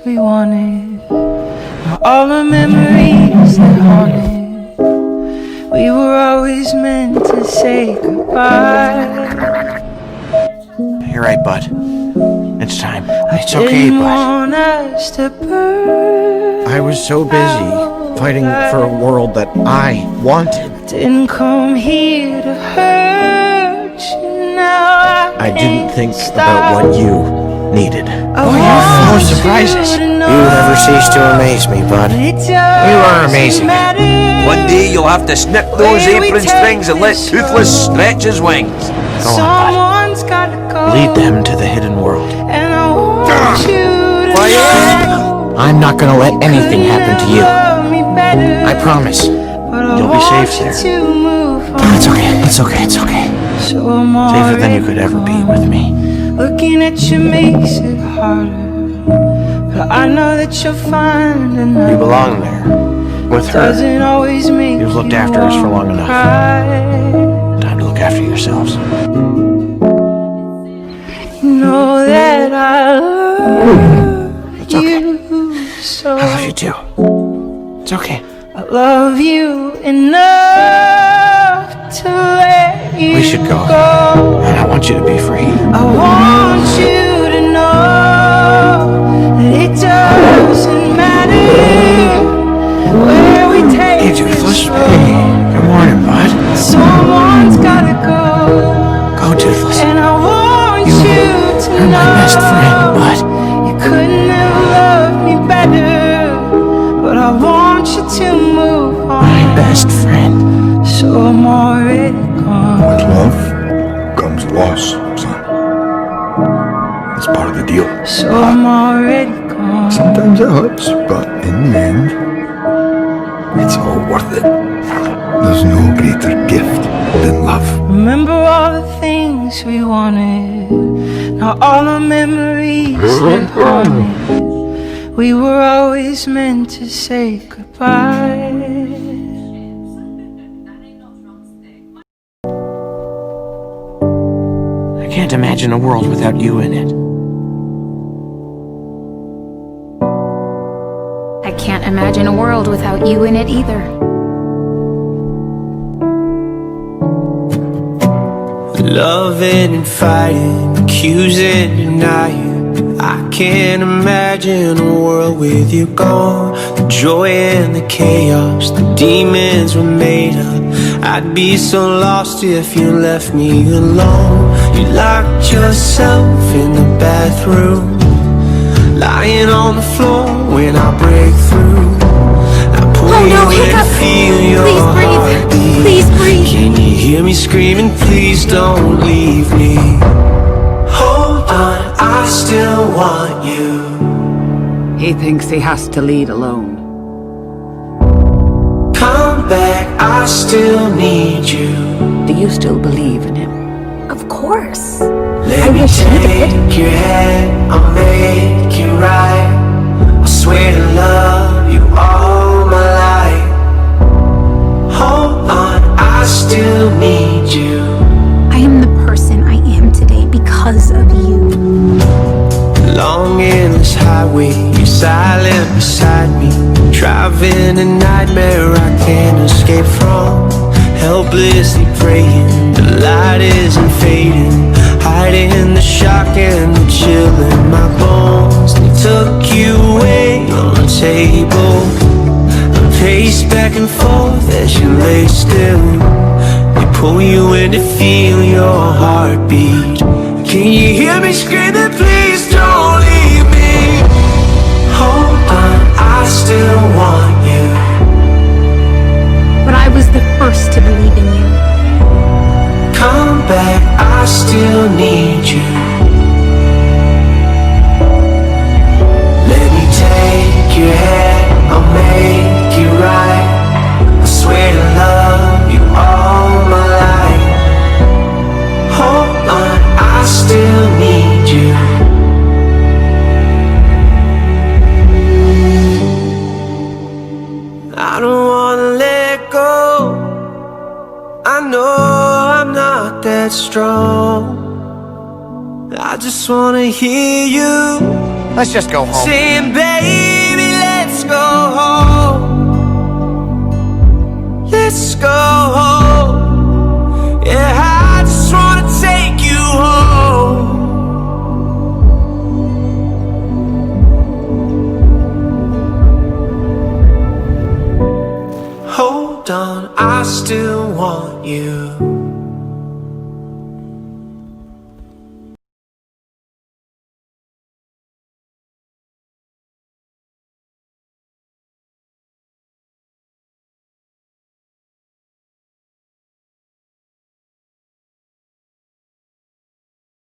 we wanted, now all the memories that haunted. We were always meant to say goodbye. You're right, bud. It's time. It's okay, bud. I was so busy fighting for a world that I wanted. Didn't come here to hurt you. Now I didn't think about what you needed. Oh, you're full of surprises. You never cease to amaze me, bud. You are amazing. One day you'll have to snip those apron strings and let Toothless stretch his wings. Go on, bud. Lead them to the hidden world. I'm not gonna let anything happen to you. I promise. You'll be safe there. It's okay, it's okay, it's okay. Safer than you could ever be with me. Looking at you makes it harder, but I know that you'll find another. You belong there. With her. You've looked after us for long enough. Time to look after yourselves. You know that I love It's okay. you so. I love you too. It's okay. I love you enough to let you We should go. And I want you to be free. I want you to know that it doesn't matter where we take Hey, Toothless. Hey, good morning, bud. Someone's gotta go. Go, Toothless. And I want you to You're know my best friend, bud. you couldn't have loved me better, but I want you to move on. My best friend. So I'm already gone. With love comes loss, son. It's part of the deal. So I'm already gone. Sometimes it hurts, but in the end, it's all worth it. There's no greater gift than love. Remember all the things we wanted, now all the memories that haunted. We were always meant to say goodbye. I can't imagine a world without you in it. I can't imagine a world without you in it either. Loving and fighting, accusing, denying. I can't imagine a world with you gone. The joy and the chaos, the demons were made up. I'd be so lost if you left me alone. You locked yourself in the bathroom, lying on the floor when I break through. I pull you in to feel your heartbeat. Please breathe. Can you hear me screaming, please don't leave me? Hold on, I still want you. He thinks he has to lead alone. Come back, I still need you. Do you still believe in him? Of course. Let me take your hand, I'll make it right. I swear to love you all my life. Hold on, I still need you. I am the person I am today because of you. Long endless highway, you're silent beside me. Driving a nightmare I can't escape from. Helplessly praying, the light isn't fading. Hiding the shock and the chill in my bones. They took you away on the table. I pace back and forth as you lay still. They pull you in to feel your heartbeat. Can you hear me screaming, please don't leave me? Hold on, I still want you. But I was the first to believe in you. Come back, I still need you. Let me take your hand, I'll make it right. I swear to love you all my life. Hold on, I still need you. I don't wanna let go. I know I'm not that strong. I just wanna hear you Let's just go home. Saying, baby, let's go home. Let's go home. Yeah, I just wanna take you home. Hold on, I still want you.